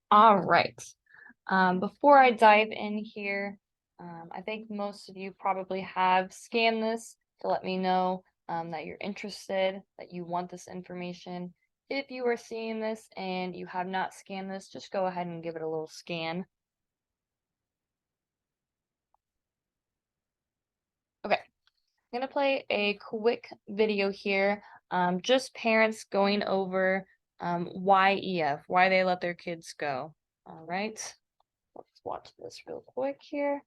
All right. Before I dive in here, I think most of you probably have scanned this to let me know that you're interested, that you want this information. If you are seeing this and you have not scanned this, just go ahead and give it a little scan. Okay, I'm gonna play a quick video here. Just parents going over why EF, why they let their kids go. All right, let's watch this real quick here.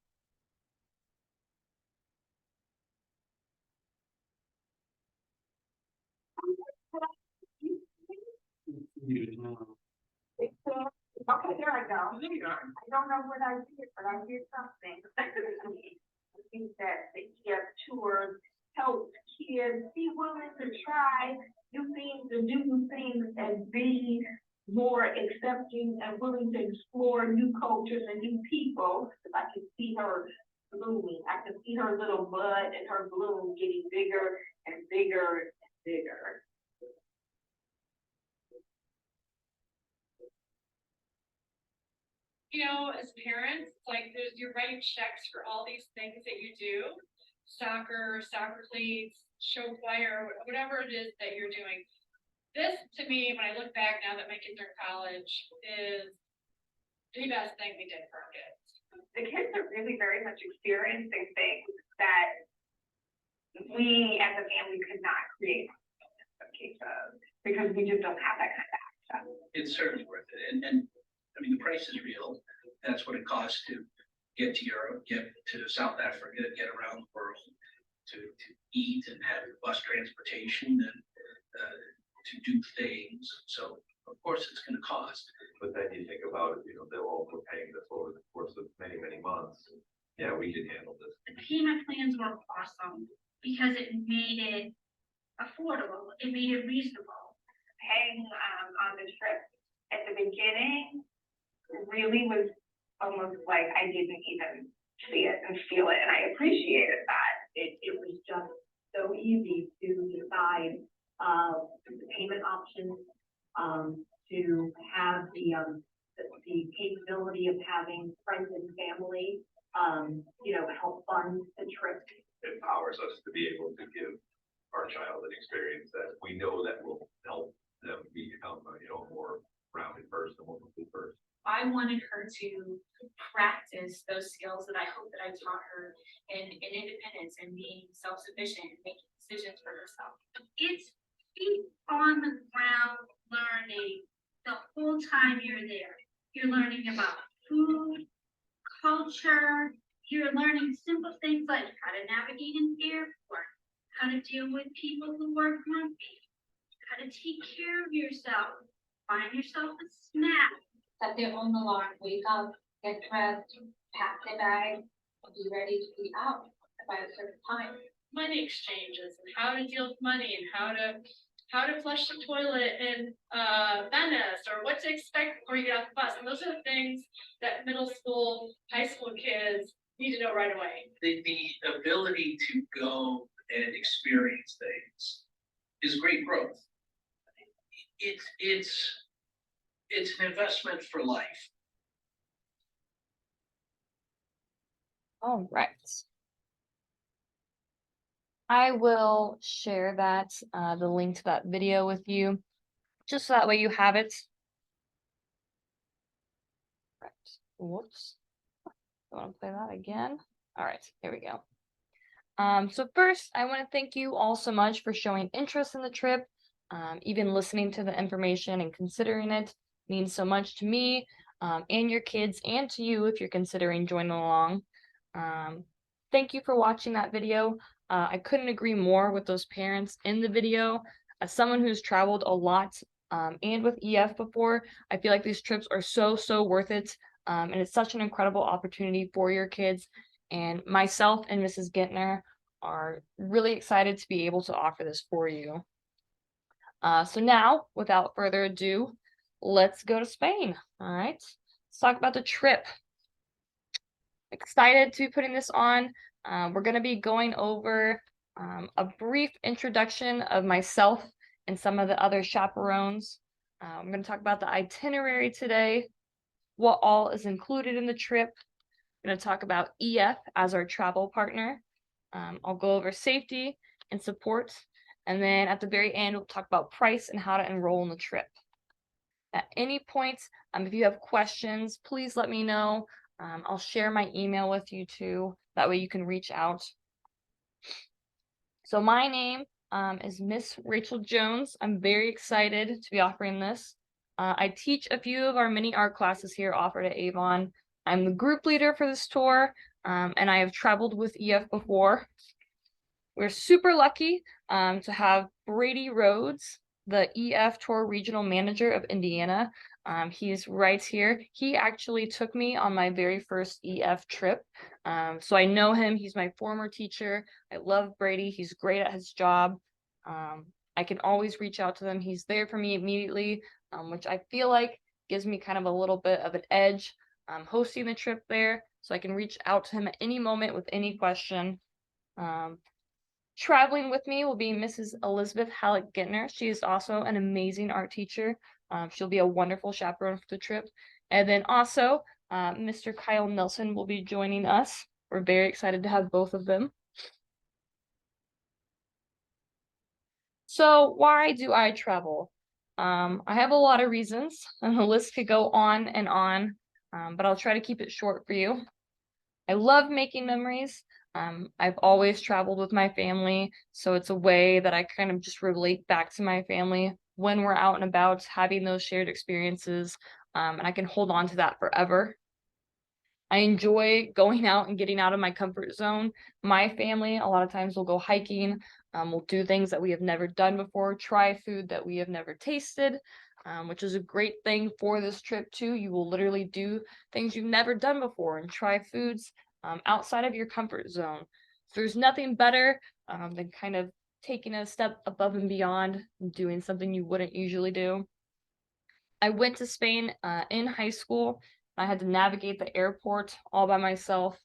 Okay, there I go. There you are. I don't know what I did, but I did something. I think that the EF tour helps kids be willing to try new things and do new things and be more accepting and willing to explore new cultures and new people. If I can see her blooming, I can see her little bud and her bloom getting bigger and bigger and bigger. As parents, like you're writing checks for all these things that you do, soccer cleats, show choir, whatever it is that you're doing. This, to me, when I look back now that my kids are in college, is the best thing we did for our kids. The kids are really very much experiencing things that we as a family could not create in some cases because we just don't have that kind of access. It's certainly worth it. And I mean, the price is real. That's what it costs to get to Europe, get to South Africa, get around the world, to eat and have bus transportation and to do things. So of course it's going to cost. But then you think about it, they're also paying this over the course of many, many months. Yeah, we can handle this. The payment plans were awesome because it made it affordable. It made it reasonable. Paying on the trip at the beginning really was almost like I didn't even see it and feel it, and I appreciated that. It was just so easy to decide the payment options, to have the capability of having friends and family, help fund the trip. It empowers us to be able to give our child an experience that we know that will help them become a more rounded person, more complete person. I wanted her to practice those skills that I hope that I taught her in independence and being self-sufficient and making decisions for herself. It's feet on the ground learning the whole time you're there. You're learning about food, culture, you're learning simple things like how to navigate an airport, how to deal with people who are grumpy, how to take care of yourself, find yourself a snack. Set their own alarm, wake up, get dressed, pack their bag, and be ready to be out by a certain time. Money exchanges and how to deal with money and how to flush the toilet in Venice, or what to expect before you get off the bus. And those are the things that middle school, high school kids need to know right away. The ability to go and experience things is great growth. It's an investment for life. All right. I will share that, the link to that video with you, just so that way you have it. Right. Whoops. I want to play that again. All right, here we go. So first, I want to thank you all so much for showing interest in the trip. Even listening to the information and considering it means so much to me, and your kids, and to you if you're considering joining along. Thank you for watching that video. I couldn't agree more with those parents in the video. As someone who's traveled a lot, and with EF before, I feel like these trips are so worth it. And it's such an incredible opportunity for your kids. And myself and Mrs. Gintner are really excited to be able to offer this for you. So now, without further ado, let's go to Spain. All right, let's talk about the trip. Excited to be putting this on. We're going to be going over a brief introduction of myself and some of the other chaperones. I'm going to talk about the itinerary today. what all is included in the trip. I'm going to talk about EF as our travel partner. I'll go over safety and support. And then at the very end, we'll talk about price and how to enroll in the trip. At any point, if you have questions, please let me know. I'll share my email with you too. That way you can reach out. So my name is Miss Rachel Jones. I'm very excited to be offering this. I teach a few of our mini art classes here offered at Avon. I'm the group leader for this tour, and I have traveled with EF before. We're super lucky to have Brady Rhodes, the EF Tour Regional Manager of Indiana. He's right here. He actually took me on my very first EF trip. So I know him. He's my former teacher. I love Brady. He's great at his job. I can always reach out to them. He's there for me immediately, which I feel like gives me kind of a little bit of an edge hosting the trip there. So I can reach out to him at any moment with any question. Traveling with me will be Mrs. Elizabeth Halleck Gittner. She is also an amazing art teacher. She'll be a wonderful chaperone for the trip. And then also, Mr. Kyle Nelson will be joining us. We're very excited to have both of them. So why do I travel? I have a lot of reasons, and the list could go on and on, but I'll try to keep it short for you. I love making memories. I've always traveled with my family, so it's a way that I kind of just relate back to my family when we're out and about, having those shared experiences, and I can hold on to that forever. I enjoy going out and getting out of my comfort zone. My family, a lot of times we'll go hiking, we'll do things that we have never done before, try food that we have never tasted, which is a great thing for this trip too. You will literally do things you've never done before and try foods outside of your comfort zone. So there's nothing better than kind of taking a step above and beyond and doing something you wouldn't usually do. I went to Spain in high school. I had to navigate the airport all by myself.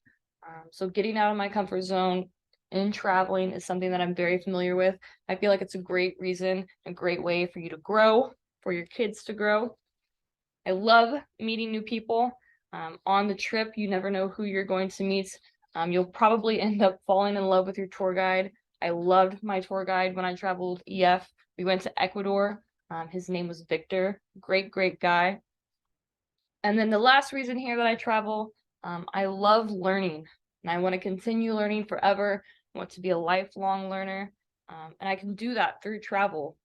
So getting out of my comfort zone and traveling is something that I'm very familiar with. I feel like it's a great reason, a great way for you to grow, for your kids to grow. I love meeting new people. On the trip, you never know who you're going to meet. You'll probably end up falling in love with your tour guide. I loved my tour guide when I traveled with EF. We went to Ecuador. His name was Victor. Great, great guy. And then the last reason here that I travel, I love learning, and I want to continue learning forever. I want to be a lifelong learner, and I can do that through travel.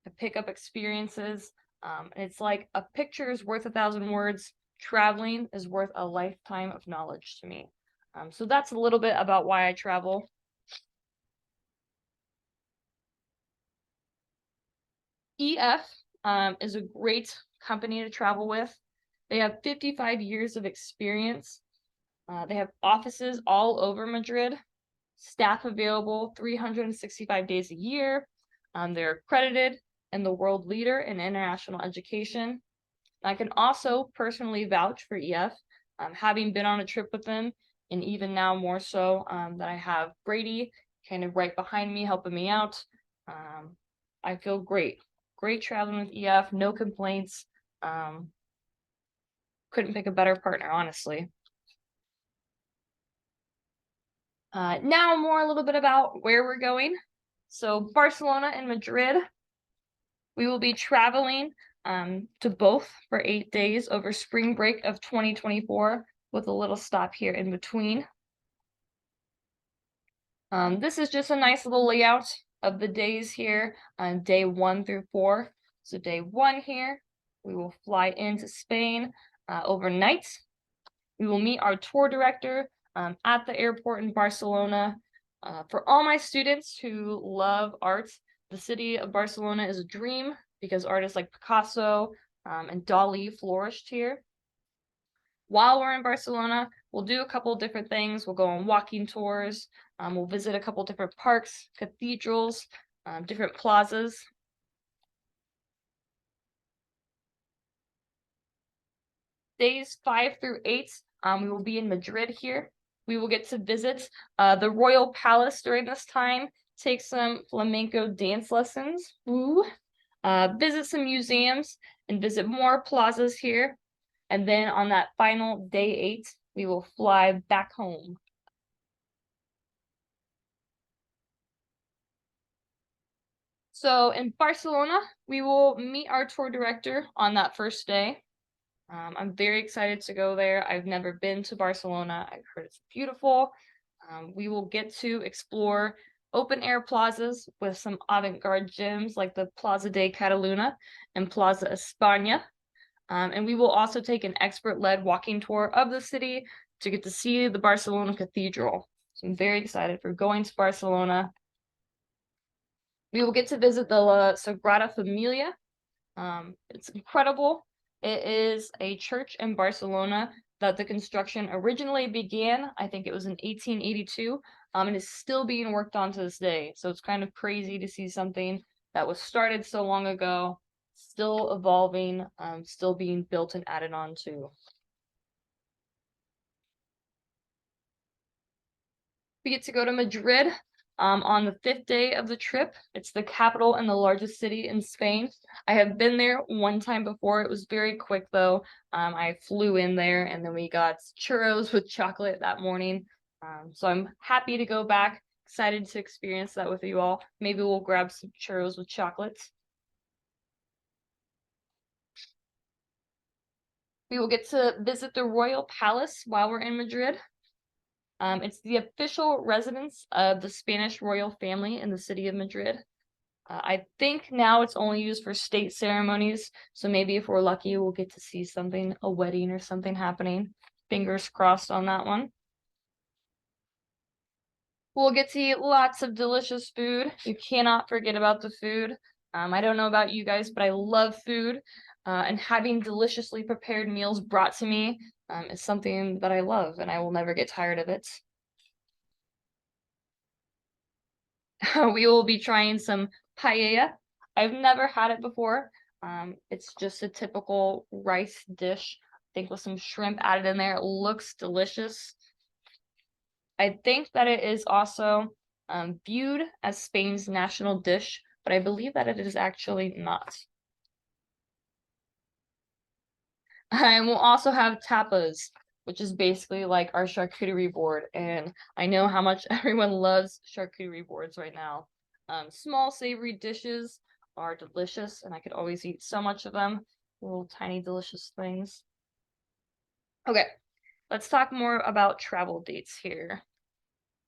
I pick up experiences, and it's like a picture is worth 1,000 words. Traveling is worth a lifetime of knowledge to me. So that's a little bit about why I travel. EF is a great company to travel with. They have 55 years of experience. They have offices all over Madrid, staff available 365 days a year. They're accredited and the world leader in international education. I can also personally vouch for EF, having been on a trip with them, and even now more so that I have Brady kind of right behind me, helping me out. I feel great. Great traveling with EF, no complaints. Couldn't pick a better partner, honestly. Now more a little bit about where we're going. So Barcelona and Madrid. We will be traveling to both for 8 days over spring break of 2024 with a little stop here in between. This is just a nice little layout of the days here on day 1 through 4. So day 1 here, we will fly into Spain overnight. We will meet our tour director at the airport in Barcelona. For all my students who love art, the city of Barcelona is a dream because artists like Picasso and Dali flourished here. While we're in Barcelona, we'll do a couple different things. We'll go on walking tours. We'll visit a couple different parks, cathedrals, different plazas. Days 5 through 8, we will be in Madrid here. We will get to visit the Royal Palace during this time, take some flamenco dance lessons, visit some museums, and visit more plazas here. And then on that final day 8, we will fly back home. So in Barcelona, we will meet our tour director on that first day. I'm very excited to go there. I've never been to Barcelona. I've heard it's beautiful. We will get to explore open air plazas with some avant-garde gyms like the Plaza de Catalunya and Plaza España. And we will also take an expert-led walking tour of the city to get to see the Barcelona Cathedral. So I'm very excited for going to Barcelona. We will get to visit the La Sagrada Familia. It's incredible. It is a church in Barcelona that the construction originally began. I think it was in 1882, and is still being worked on to this day. So it's kind of crazy to see something that was started so long ago, still evolving, still being built and added on to. We get to go to Madrid on the 5th day of the trip. It's the capital and the largest city in Spain. I have been there one time before. It was very quick though. I flew in there and then we got churros with chocolate that morning. So I'm happy to go back. Excited to experience that with you all. Maybe we'll grab some churros with chocolate. We will get to visit the Royal Palace while we're in Madrid. It's the official residence of the Spanish royal family in the city of Madrid. I think now it's only used for state ceremonies, so maybe if we're lucky, we'll get to see something, a wedding or something happening. Fingers crossed on that one. We'll get to eat lots of delicious food. You cannot forget about the food. I don't know about you guys, but I love food, and having deliciously prepared meals brought to me is something that I love, and I will never get tired of it. We will be trying some paella. I've never had it before. It's just a typical rice dish, I think with some shrimp added in there. It looks delicious. I think that it is also viewed as Spain's national dish, but I believe that it is actually not. And we'll also have tapas, which is basically like our charcuterie board. And I know how much everyone loves charcuterie boards right now. Small savory dishes are delicious, and I could always eat so much of them. Little tiny delicious things. Okay, let's talk more about travel dates here.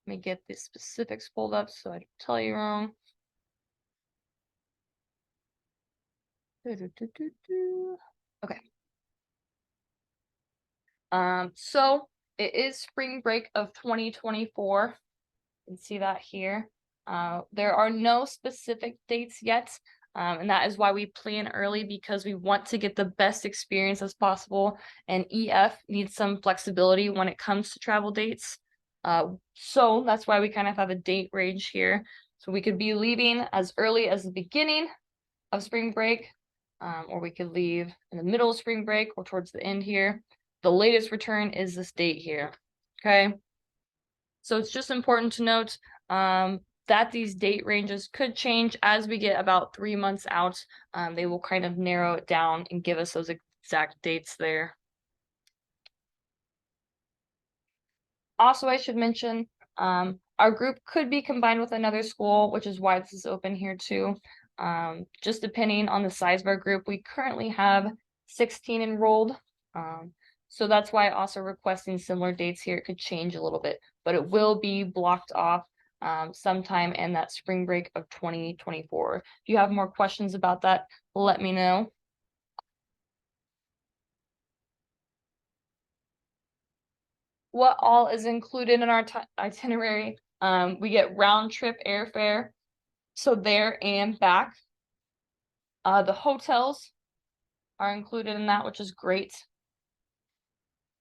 Let me get the specifics pulled up so I don't tell you wrong. Okay. So it is spring break of 2024. You can see that here. There are no specific dates yet, and that is why we plan early, because we want to get the best experience as possible, and EF needs some flexibility when it comes to travel dates. So that's why we kind of have a date range here. So we could be leaving as early as the beginning of spring break, or we could leave in the middle of spring break or towards the end here. The latest return is this date here, okay? So it's just important to note that these date ranges could change as we get about 3 months out. They will kind of narrow it down and give us those exact dates there. Also, I should mention, our group could be combined with another school, which is why this is open here too. Just depending on the size of our group, we currently have 16 enrolled. So that's why also requesting similar dates here, it could change a little bit, but it will be blocked off sometime in that spring break of 2024. If you have more questions about that, let me know. What all is included in our itinerary? We get round trip airfare, so there and back. The hotels are included in that, which is great.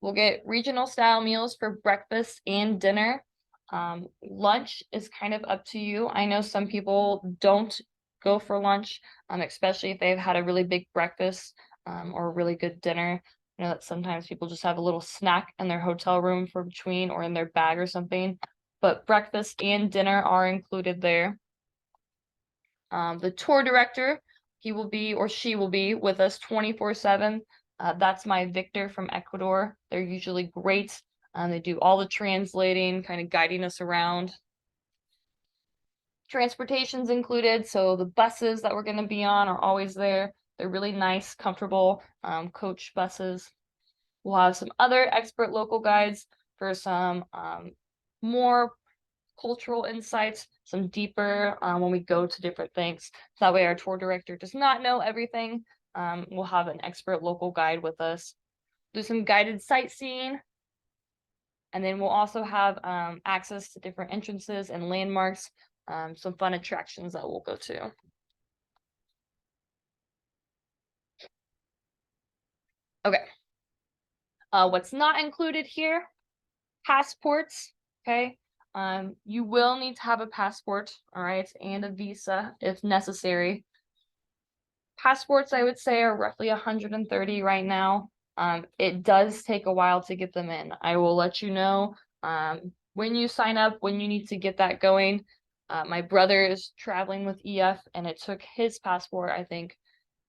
We'll get regional style meals for breakfast and dinner. Lunch is kind of up to you. I know some people don't go for lunch, especially if they've had a really big breakfast or a really good dinner. I know that sometimes people just have a little snack in their hotel room for between or in their bag or something, but breakfast and dinner are included there. The tour director, he will be or she will be with us 24/7. That's my Victor from Ecuador. They're usually great. They do all the translating, kind of guiding us around. Transportation's included, so the buses that we're going to be on are always there. They're really nice, comfortable coach buses. We'll have some other expert local guides for some more cultural insights, some deeper when we go to different things. That way our tour director does not know everything. We'll have an expert local guide with us. Do some guided sightseeing. And then we'll also have access to different entrances and landmarks, some fun attractions that we'll go to. Okay. What's not included here? Passports, okay? You will need to have a passport, all right, and a visa if necessary. Passports, I would say, are roughly 130 right now. It does take a while to get them in. I will let you know when you sign up, when you need to get that going. My brother is traveling with EF, and it took his passport, I think,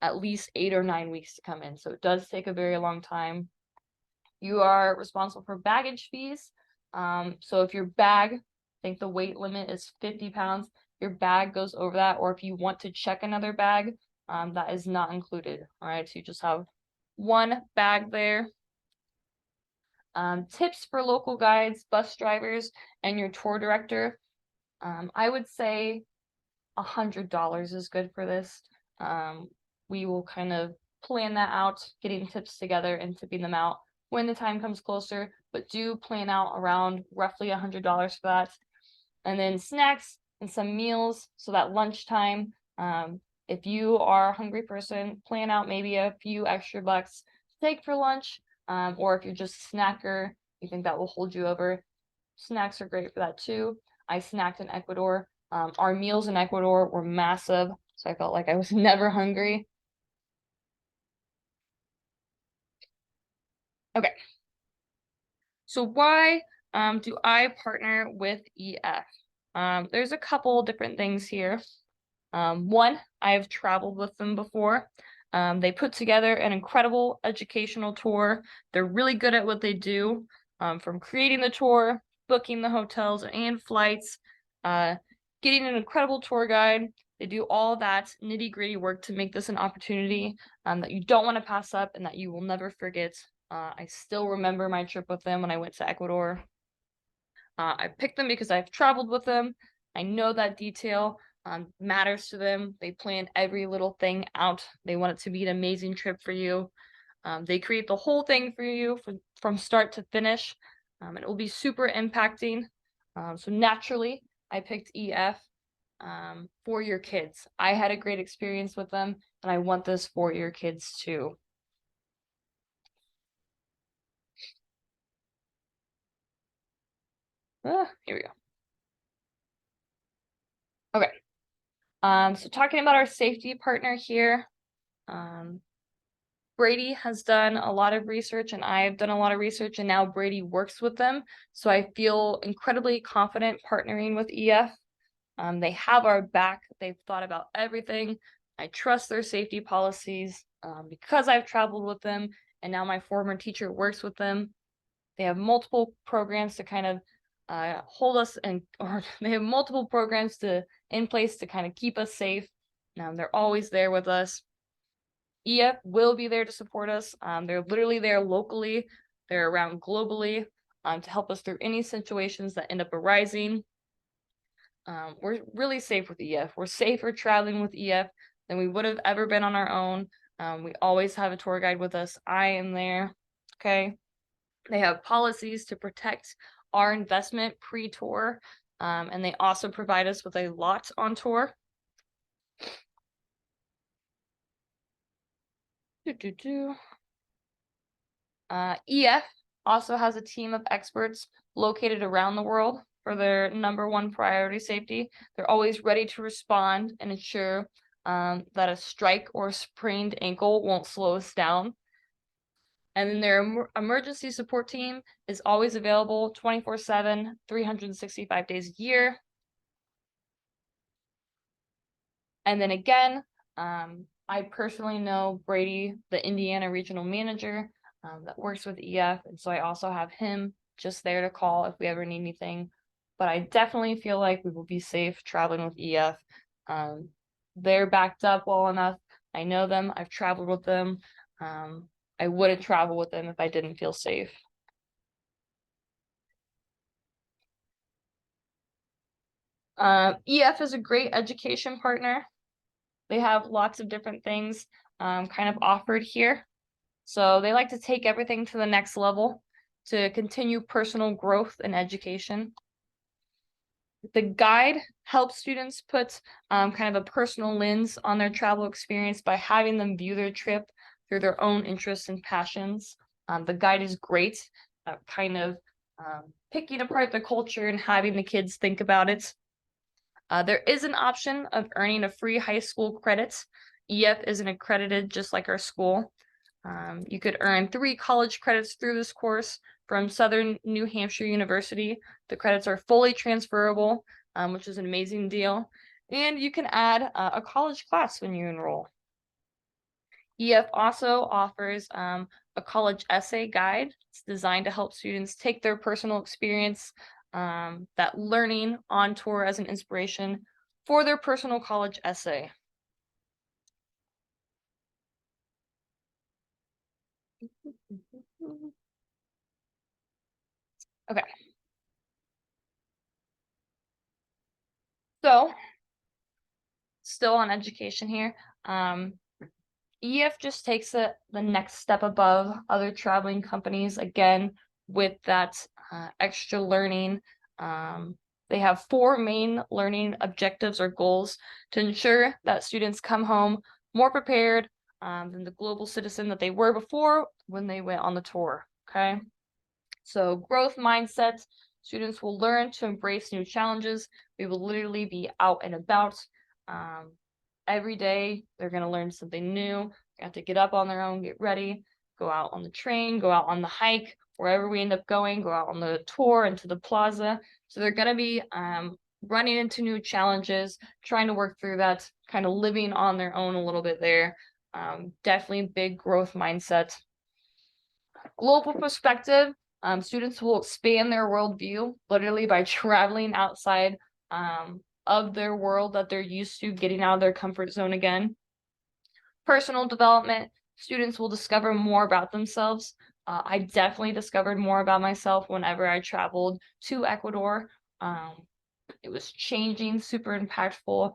at least 8 or 9 weeks to come in. So it does take a very long time. You are responsible for baggage fees. So if your bag, I think the weight limit is 50 pounds, your bag goes over that, or if you want to check another bag, that is not included. All right, so you just have one bag there. Tips for local guides, bus drivers, and your tour director. I would say $100 is good for this. We will kind of plan that out, getting tips together and tipping them out when the time comes closer, but do plan out around roughly $100 for that. And then snacks and some meals, so that lunchtime, if you are a hungry person, plan out maybe a few extra bucks to take for lunch, or if you're just a snacker, you think that will hold you over, snacks are great for that too. I snacked in Ecuador. Our meals in Ecuador were massive, so I felt like I was never hungry. Okay. So why do I partner with EF? There's a couple different things here. One, I've traveled with them before. They put together an incredible educational tour. They're really good at what they do, from creating the tour, booking the hotels and flights, getting an incredible tour guide. They do all that nitty-gritty work to make this an opportunity that you don't want to pass up and that you will never forget. I still remember my trip with them when I went to Ecuador. I picked them because I've traveled with them. I know that detail matters to them. They plan every little thing out. They want it to be an amazing trip for you. They create the whole thing for you from start to finish. And it will be super impacting. So naturally, I picked EF for your kids. I had a great experience with them, and I want this for your kids too. Here we go. Okay. So talking about our safety partner here, Brady has done a lot of research and I've done a lot of research, and now Brady works with them. So I feel incredibly confident partnering with EF. They have our back. They've thought about everything. I trust their safety policies because I've traveled with them, and now my former teacher works with them. They have multiple programs to kind of hold us, or they have multiple programs in place to kind of keep us safe. They're always there with us. EF will be there to support us. They're literally there locally. They're around globally to help us through any situations that end up arising. We're really safe with EF. We're safer traveling with EF than we would have ever been on our own. We always have a tour guide with us. I am there. Okay. They have policies to protect our investment pre-tour, and they also provide us with a lot on tour. EF also has a team of experts located around the world for their #1 priority, safety. They're always ready to respond and ensure that a strike or a sprained ankle won't slow us down. And then their emergency support team is always available 24/7, 365 days a year. And then again, I personally know Brady, the Indiana regional manager, that works with EF, and so I also have him just there to call if we ever need anything. But I definitely feel like we will be safe traveling with EF. They're backed up well enough. I know them. I've traveled with them. I wouldn't travel with them if I didn't feel safe. EF is a great education partner. They have lots of different things kind of offered here. So they like to take everything to the next level to continue personal growth and education. The guide helps students put kind of a personal lens on their travel experience by having them view their trip through their own interests and passions. The guide is great at kind of picking apart the culture and having the kids think about it. There is an option of earning a free high school credits. EF isn't accredited just like our school. You could earn 3 college credits through this course from Southern New Hampshire University. The credits are fully transferable, which is an amazing deal. And you can add a college class when you enroll. EF also offers a college essay guide. It's designed to help students take their personal experience, that learning on tour as an inspiration for their personal college essay. Okay. So, still on education here. EF just takes it the next step above other traveling companies, again, with that extra learning. They have 4 main learning objectives or goals to ensure that students come home more prepared than the global citizen that they were before when they went on the tour, okay? So growth mindset, students will learn to embrace new challenges. We will literally be out and about. Every day, they're going to learn something new. They have to get up on their own, get ready, go out on the train, go out on the hike, wherever we end up going, go out on the tour into the plaza. So they're going to be running into new challenges, trying to work through that, kind of living on their own a little bit there. Definitely big growth mindset. Global perspective, students will expand their worldview literally by traveling outside of their world that they're used to, getting out of their comfort zone again. Personal development, students will discover more about themselves. I definitely discovered more about myself whenever I traveled to Ecuador. It was changing, super impactful.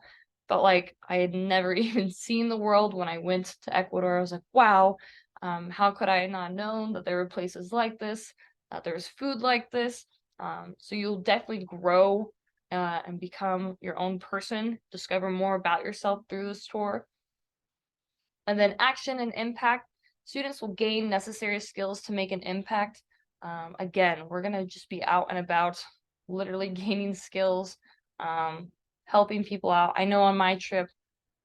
Felt like I had never even seen the world when I went to Ecuador. I was like, wow, how could I not known that there were places like this, that there's food like this? So you'll definitely grow and become your own person, discover more about yourself through this tour. And then action and impact. Students will gain necessary skills to make an impact. Again, we're going to just be out and about, literally gaining skills, helping people out. I know on my trip,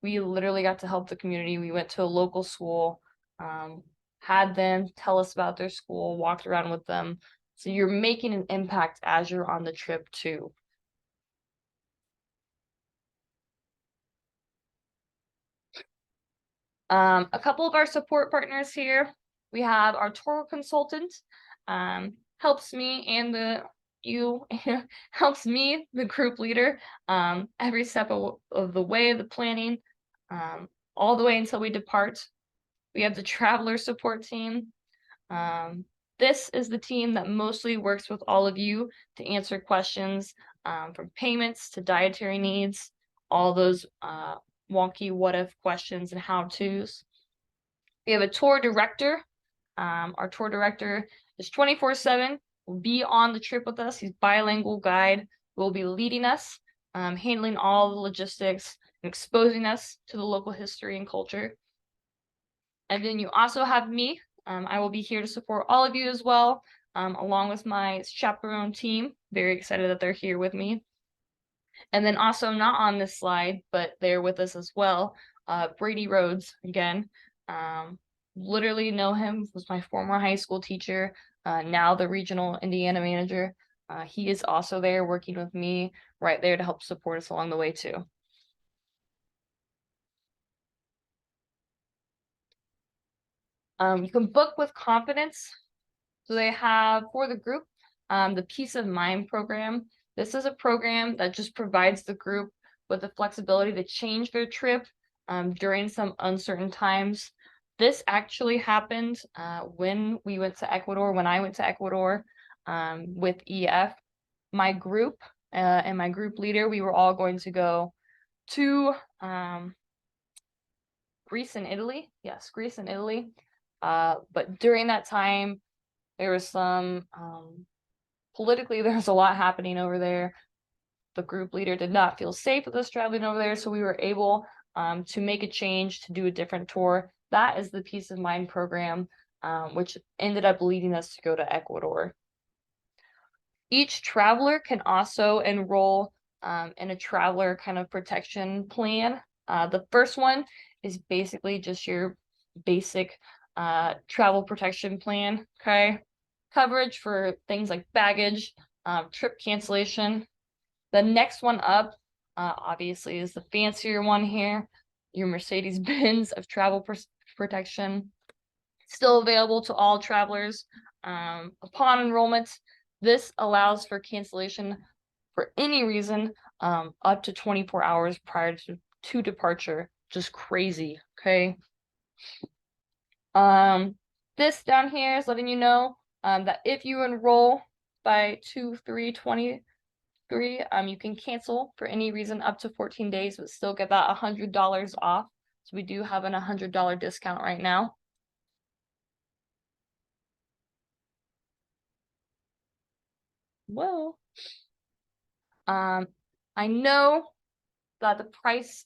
we literally got to help the community. We went to a local school, had them tell us about their school, walked around with them. So you're making an impact as you're on the trip too. A couple of our support partners here. We have our tour consultant, helps me and helps me, the group leader, every step of the way, the planning, all the way until we depart. We have the traveler support team. This is the team that mostly works with all of you to answer questions, from payments to dietary needs, all those wonky what if questions and how to's. We have a tour director. Our tour director is 24/7, will be on the trip with us. He's bilingual guide, will be leading us, handling all the logistics and exposing us to the local history and culture. And then you also have me. I will be here to support all of you as well, along with my chaperone team. Very excited that they're here with me. And then also not on this slide, but they're with us as well, Brady Rhodes again. Literally know him, was my former high school teacher, now the regional Indiana manager. He is also there working with me right there to help support us along the way too. You can book with confidence. So they have for the group, the Peace of Mind program. This is a program that just provides the group with the flexibility to change their trip during some uncertain times. This actually happened when we went to Ecuador, when I went to Ecuador with EF. My group and my group leader, we were all going to go to Greece and Italy. Yes, Greece and Italy. But during that time, there was some politically, there was a lot happening over there. The group leader did not feel safe with us traveling over there, so we were able to make a change to do a different tour. That is the Peace of Mind program, which ended up leading us to go to Ecuador. Each traveler can also enroll in a traveler kind of protection plan. The first one is basically just your basic travel protection plan, okay? Coverage for things like baggage, trip cancellation. The next one up, obviously, is the fancier one here, your Mercedes-Benz of travel protection. Still available to all travelers upon enrollment. This allows for cancellation for any reason up to 24 hours prior to departure. Just crazy, okay? This down here is letting you know that if you enroll by 2/3/23, you can cancel for any reason up to 14 days, but still get that $100 off. So we do have an $100 discount right now. Well, I know that the price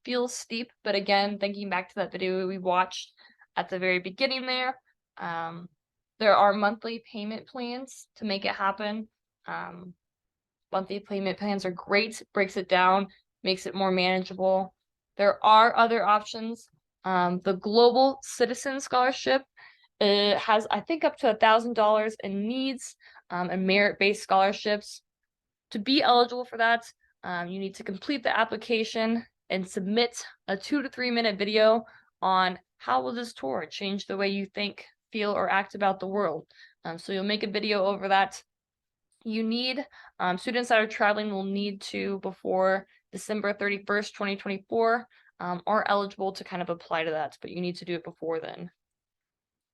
feels steep, but again, thinking back to that video we watched at the very beginning there are monthly payment plans to make it happen. Monthly payment plans are great, breaks it down, makes it more manageable. There are other options. The Global Citizen Scholarship has, I think, up to $1,000 in needs and merit-based scholarships. To be eligible for that, you need to complete the application and submit a 2 to 3 minute video on how will this tour change the way you think, feel, or act about the world. So you'll make a video over that. You need, students that are traveling will need to, before December 31st, 2024, are eligible to kind of apply to that, but you need to do it before then.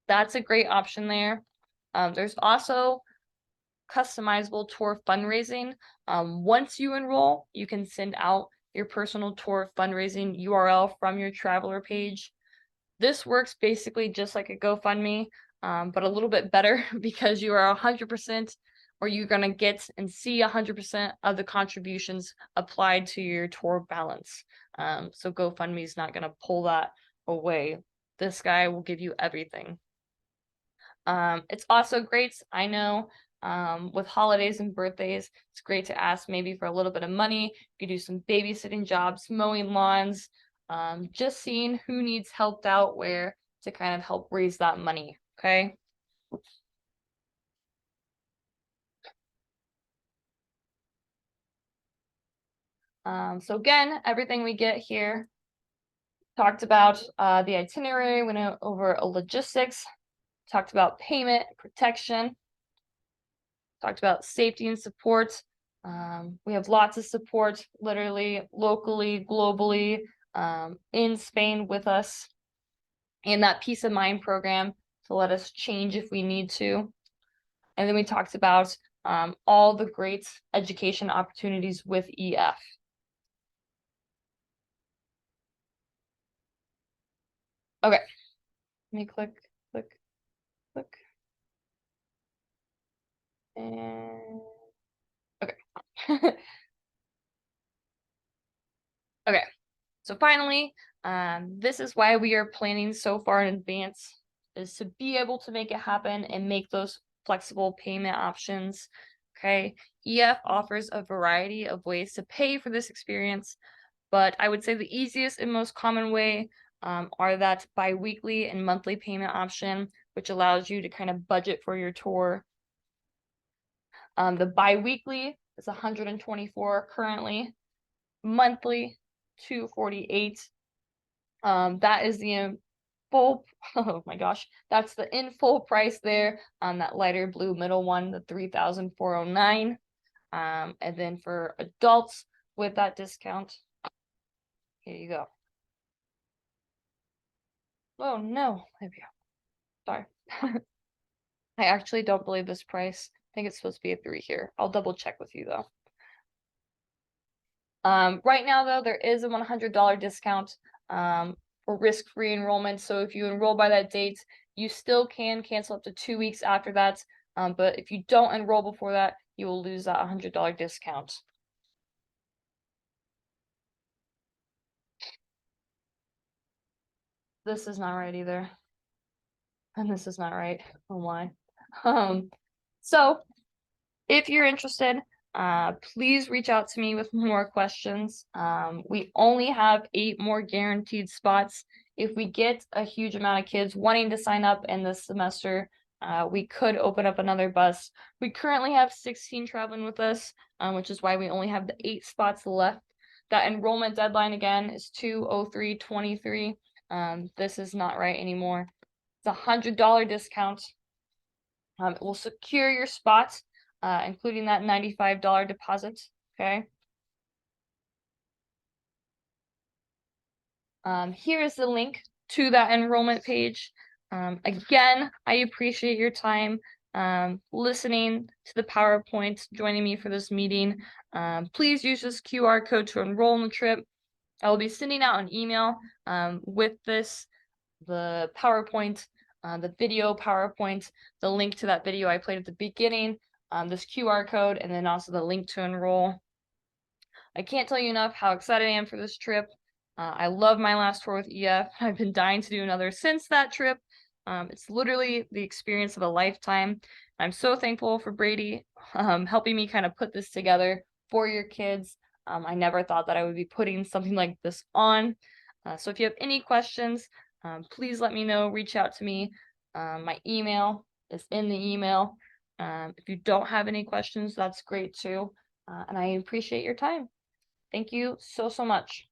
That's a great option there. There's also customizable tour fundraising. Once you enroll, you can send out your personal tour fundraising URL from your traveler page. This works basically just like a GoFundMe, but a little bit better because you are 100%, or you're going to get and see 100% of the contributions applied to your tour balance. So GoFundMe is not going to pull that away. This guy will give you everything. It's also great, I know, with holidays and birthdays, it's great to ask maybe for a little bit of money. You could do some babysitting jobs, mowing lawns, just seeing who needs helped out where to kind of help raise that money, okay? So again, everything we get here, talked about the itinerary, went over logistics, talked about payment, protection, talked about safety and support. We have lots of support, literally, locally, globally, in Spain with us, and that Peace of Mind program to let us change if we need to. And then we talked about all the great education opportunities with EF. Okay, let me click. And okay. Okay, so finally, this is why we are planning so far in advance, is to be able to make it happen and make those flexible payment options. Okay, EF offers a variety of ways to pay for this experience, but I would say the easiest and most common way are that bi-weekly and monthly payment option, which allows you to kind of budget for your tour. The bi-weekly is $124 currently, monthly $248. That is the full, oh my gosh, that's the in full price there on that lighter blue middle one, the 3,409. And then for adults with that discount, here you go. Oh no, there we go. Sorry. I actually don't believe this price. I think it's supposed to be a 3 here. I'll double check with you though. Right now though, there is a $100 discount for risk-free enrollment. So if you enroll by that date, you still can cancel up to 2 weeks after that. But if you don't enroll before that, you will lose that $100 discount. This is not right either. And this is not right. Oh my. So if you're interested, please reach out to me with more questions. We only have 8 more guaranteed spots. If we get a huge amount of kids wanting to sign up in this semester, we could open up another bus. We currently have 16 traveling with us, which is why we only have the 8 spots left. That enrollment deadline again is 2/03/23. This is not right anymore. It's a $100 discount. It will secure your spot, including that $95 deposit. Okay. Here is the link to that enrollment page. Again, I appreciate your time listening to the PowerPoint, joining me for this meeting. Please use this QR code to enroll in the trip. I will be sending out an email with this, the PowerPoint, the video PowerPoint, the link to that video I played at the beginning, this QR code, and then also the link to enroll. I can't tell you enough how excited I am for this trip. I love my last tour with EF. I've been dying to do another since that trip. It's literally the experience of a lifetime. I'm so thankful for Brady helping me kind of put this together for your kids. I never thought that I would be putting something like this on. So if you have any questions, please let me know. Reach out to me. My email is in the email. If you don't have any questions, that's great too. And I appreciate your time. Thank you so much.